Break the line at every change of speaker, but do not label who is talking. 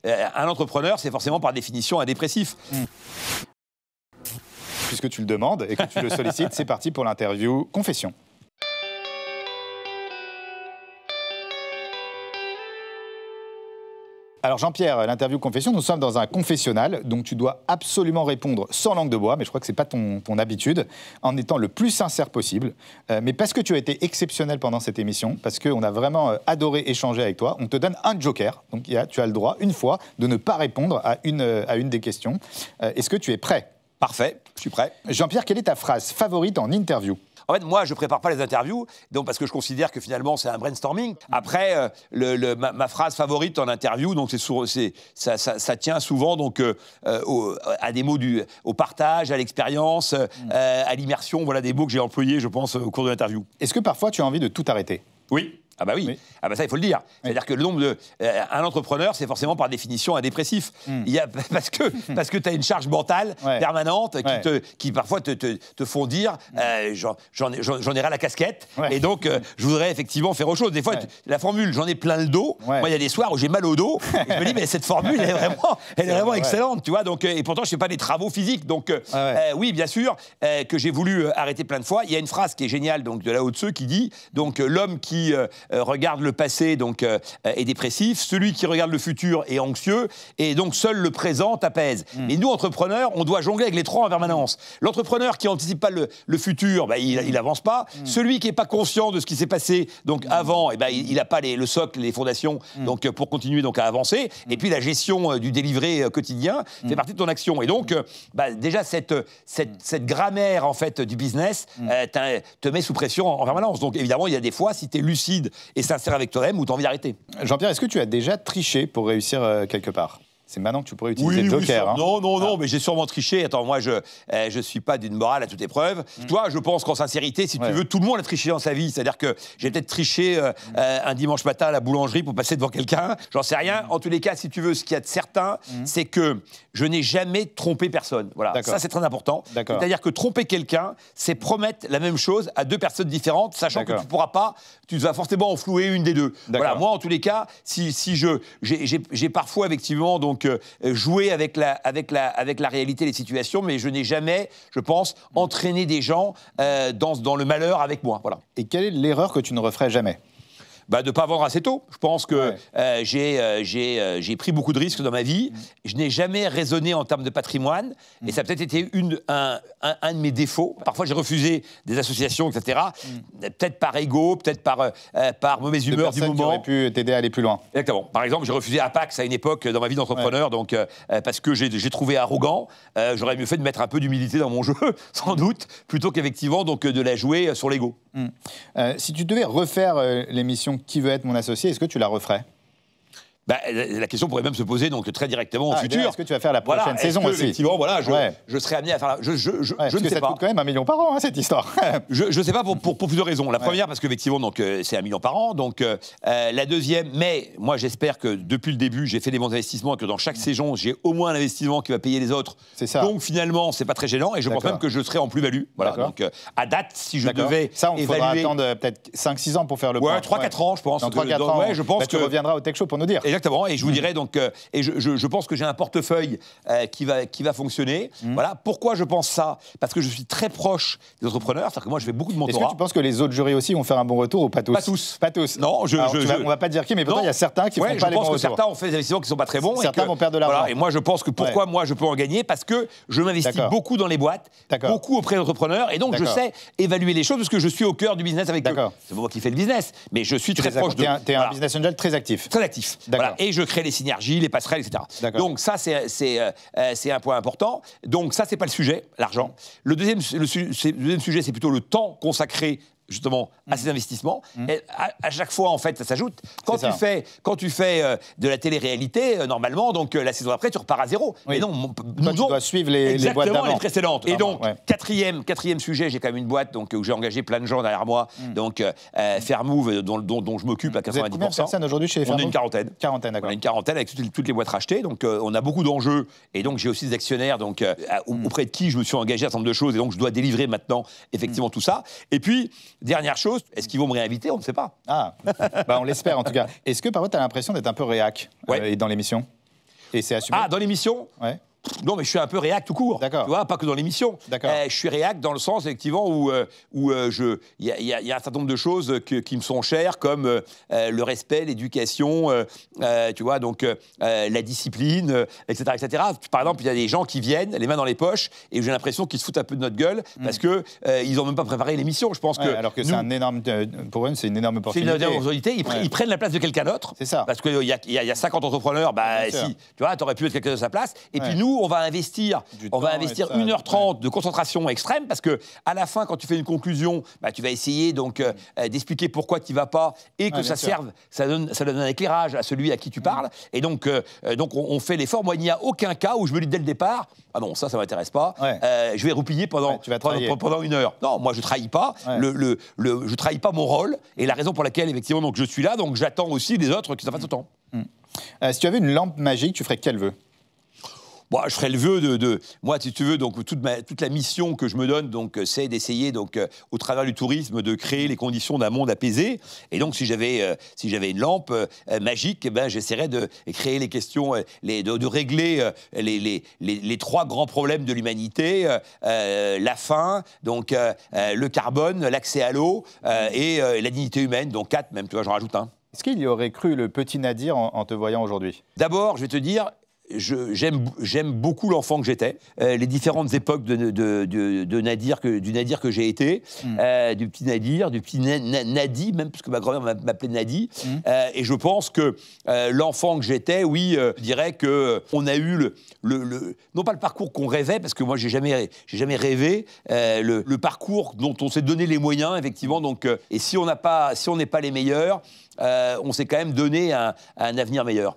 Un entrepreneur, c'est forcément par définition un dépressif.
Puisque tu le demandes et que tu le sollicites, c'est parti pour l'interview Confession. Alors Jean-Pierre, l'interview Confession, nous sommes dans un confessionnal, donc tu dois absolument répondre sans langue de bois, mais je crois que ce n'est pas ton habitude, en étant le plus sincère possible. Mais parce que tu as été exceptionnel pendant cette émission, parce qu'on a vraiment adoré échanger avec toi, on te donne un joker. Donc tu as le droit, une fois, de ne pas répondre à une des questions. Est-ce que tu es prêt ?
Parfait, je suis prêt.
Jean-Pierre, quelle est ta phrase favorite en interview ?
En fait, moi, je ne prépare pas les interviews, donc parce que je considère que finalement, c'est un brainstorming. Après, ma phrase favorite en interview, donc ça tient souvent donc, à des mots au partage, à l'expérience, à l'immersion. Voilà des mots que j'ai employés, je pense, au cours de l'interview.
Est-ce que parfois, tu as envie de tout arrêter ?
Oui. Ah bah oui. Ah bah ça, il faut le dire. C'est-à-dire que le nombre de... un entrepreneur, c'est forcément par définition un dépressif. Parce que tu as une charge mentale permanente qui parfois te font dire j'en ai ras la casquette et donc je voudrais effectivement faire autre chose. Des fois, la formule j'en ai plein le dos. Moi, il y a des soirs où j'ai mal au dos. Et je me dis mais cette formule, elle est vraiment excellente. Tu vois, donc, et pourtant, je ne fais pas des travaux physiques. Donc oui, bien sûr, que j'ai voulu arrêter plein de fois. Il y a une phrase qui est géniale donc, de Lao Tzu qui dit donc l'homme qui... regarde le passé, donc est dépressif. Celui qui regarde le futur est anxieux. Et donc, seul le présent t'apaise. Mais nous, entrepreneurs, on doit jongler avec les trois en permanence. L'entrepreneur qui n'anticipe pas le futur, bah, il n'avance pas. Celui qui n'est pas conscient de ce qui s'est passé donc, avant, eh ben, il n'a pas le socle, les fondations donc, pour continuer donc, à avancer. Et puis, la gestion du délivré quotidien fait partie de ton action. Et donc, bah, déjà, cette grammaire en fait, du business te met sous pression en permanence. Donc, évidemment, il y a des fois, si tu es lucide et sincère avec toi-même ou tu as envie d'arrêter.
Jean-Pierre, est-ce que tu as déjà triché pour réussir quelque part ? C'est maintenant que tu pourrais utiliser le joker.
Non, mais j'ai sûrement triché. Attends, moi, je suis pas d'une morale à toute épreuve. Toi, je pense qu'en sincérité, si tu veux, tout le monde a triché dans sa vie. C'est-à-dire que j'ai peut-être triché un dimanche matin à la boulangerie pour passer devant quelqu'un. J'en sais rien. En tous les cas, si tu veux, ce qu'il y a de certain, c'est que je n'ai jamais trompé personne. Voilà. Ça, c'est très important. C'est-à-dire que tromper quelqu'un, c'est promettre la même chose à deux personnes différentes, sachant que tu pourras pas, tu vas forcément en flouer une des deux. Voilà. Moi, en tous les cas, si j'ai parfois, effectivement, donc, jouer avec la réalité des situations, mais je n'ai jamais, je pense, entraîné des gens dans le malheur avec moi. Voilà.
Et quelle est l'erreur que tu ne referais jamais ?
Bah, de ne pas vendre assez tôt. Je pense que j'ai pris beaucoup de risques dans ma vie. Je n'ai jamais raisonné en termes de patrimoine. Et ça a peut-être été un de mes défauts. Parfois, j'ai refusé des associations, etc. Peut-être par ego, peut-être par mauvaise humeur du moment.
Qui auraient pu t'aider à aller plus loin.
Exactement. Par exemple, j'ai refusé Apax à une époque dans ma vie d'entrepreneur, donc, parce que j'ai trouvé arrogant. J'aurais mieux fait de mettre un peu d'humilité dans mon jeu, sans doute, plutôt qu'effectivement donc, de la jouer sur l'ego.
Si tu devais refaire l'émission Qui veut être mon associé, est-ce que tu la referais ?
Bah, la question pourrait même se poser donc très directement au futur.
Est-ce que tu vas faire la prochaine saison aussi ?
Effectivement, voilà, je serai amené à faire. Je ne sais pas.
Parce que ça coûte quand même 1 million par an, hein, cette histoire.
Je ne sais pas pour plusieurs raisons. La première, parce qu'effectivement, donc c'est 1 million par an. Donc la deuxième, mais moi j'espère que depuis le début, j'ai fait des bons investissements et que dans chaque saison, j'ai au moins un investissement qui va payer les autres.
C'est ça.
Donc finalement, c'est pas très gênant et je pense même que je serai en plus-value. Voilà. Donc à date, si je devais
ça, on faudra attendre peut-être 5-6 ans pour faire le point.
Ouais, 3-4 ans, je pense.
Dans 3-4 ans,
je pense
tu reviendras au Tech Show pour nous dire.
Exactement, et je vous dirai donc, et je pense que j'ai un portefeuille qui va fonctionner. Voilà. Pourquoi je pense ça ? Parce que je suis très proche des entrepreneurs, c'est-à-dire que moi je fais beaucoup de mentorat.
Est-ce que tu penses que les autres jurys aussi vont faire un bon retour ou pas tous ?
Pas tous.
Pas tous.
Non,
on va pas dire qui, mais pourtant il y a certains qui font pas les bons retours.
Je pense que certains ont fait des investissements qui sont pas très bons.
Certains vont perdre de l'argent.
Voilà, et moi je pense que pourquoi moi je peux en gagner ? Parce que je m'investis beaucoup dans les boîtes, beaucoup auprès d'entrepreneurs, et donc je sais évaluer les choses parce que je suis au cœur du business avec eux. C'est pas moi qui fais le business, mais je suis très proche de.
Tu es un business angel très actif.
Très actif. Voilà. Et je crée les synergies, les passerelles, etc. Donc ça, c'est un point important. Donc ça, c'est pas le sujet, l'argent. Le deuxième sujet, c'est plutôt le temps consacré justement à ces investissements. Et à chaque fois, en fait, ça s'ajoute. Quand tu fais de la télé-réalité, normalement, donc la saison après, tu repars à zéro.
Oui.
Mais non,
tu dois suivre les boîtes d'avant.
Les précédentes. Et donc, quatrième sujet, j'ai quand même une boîte donc, où j'ai engagé plein de gens derrière moi. Donc, Fairmove, dont je m'occupe à 90%.
Vous êtes combien de personnes aujourd'hui chez Fairmove ?
On est une quarantaine.
D'accord.
On a une quarantaine avec toutes les boîtes rachetées. Donc, on a beaucoup d'enjeux. Et donc, j'ai aussi des actionnaires donc, auprès de qui je me suis engagé à un certain nombre de choses. Et donc, je dois délivrer maintenant, effectivement, tout ça. Et puis, dernière chose, est-ce qu'ils vont me réinviter ? On ne sait pas.
On l'espère en tout cas. Est-ce que parfois tu as l'impression d'être un peu réac dans l'émission ? Et c'est assumé?
Ah, dans l'émission?
Ouais.
Non, mais je suis un peu réac tout court.
D'accord.
Tu vois, pas que dans l'émission.
D'accord.
Je suis réac dans le sens, effectivement, où il y a un certain nombre de choses qui me sont chères, comme le respect, l'éducation, tu vois, donc la discipline, etc., etc. Par exemple, il y a des gens qui viennent, les mains dans les poches, et j'ai l'impression qu'ils se foutent un peu de notre gueule, parce que ils n'ont même pas préparé l'émission. Je pense que
alors que c'est un énorme, pour eux, c'est une énorme opportunité.
C'est une énorme opportunité. Ils prennent la place de quelqu'un d'autre.
C'est ça.
Parce qu'il y a 50 entrepreneurs, si, tu vois, t'aurais pu être quelqu'un de sa place. Et puis nous, on va investir 1h30 de concentration extrême, parce que à la fin, quand tu fais une conclusion, tu vas essayer donc d'expliquer pourquoi tu vas pas, et que ça donne un éclairage à celui à qui tu parles. Et donc on fait l'effort. Moi, il n'y a aucun cas où je me dis dès le départ, ah non, ça m'intéresse pas. Je vais roupiller pendant 1 heure. Non, moi je trahis pas. Je trahis pas mon rôle, et la raison pour laquelle effectivement donc je suis là, donc j'attends aussi des autres qu'ils en fassent autant.
Si tu avais une lampe magique, tu ferais quel vœu?
Bon, je ferais le vœu moi, si tu veux, donc toute la mission que je me donne, donc c'est d'essayer, donc au travers du tourisme, de créer les conditions d'un monde apaisé. Et donc, si j'avais une lampe magique, j'essaierais de créer les questions, de régler les 3 grands problèmes de l'humanité, la faim, donc le carbone, l'accès à l'eau et la dignité humaine, donc 4 même. Tu vois, j'en rajoute un.
Est-ce qu'il y aurait cru le petit Nadir en te voyant aujourd'hui?
D'abord, je vais te dire. J'aime beaucoup l'enfant que j'étais, les différentes époques du Nadir que j'ai été, du petit Nadir, du petit Nadi, même, parce que ma grand-mère m'appelait Nadi. Et je pense que l'enfant que j'étais, oui, je dirais qu'on a eu non pas le parcours qu'on rêvait, parce que moi, j'ai jamais rêvé, le parcours dont on s'est donné les moyens, effectivement. Donc, et si on n'est pas les meilleurs, on s'est quand même donné un avenir meilleur.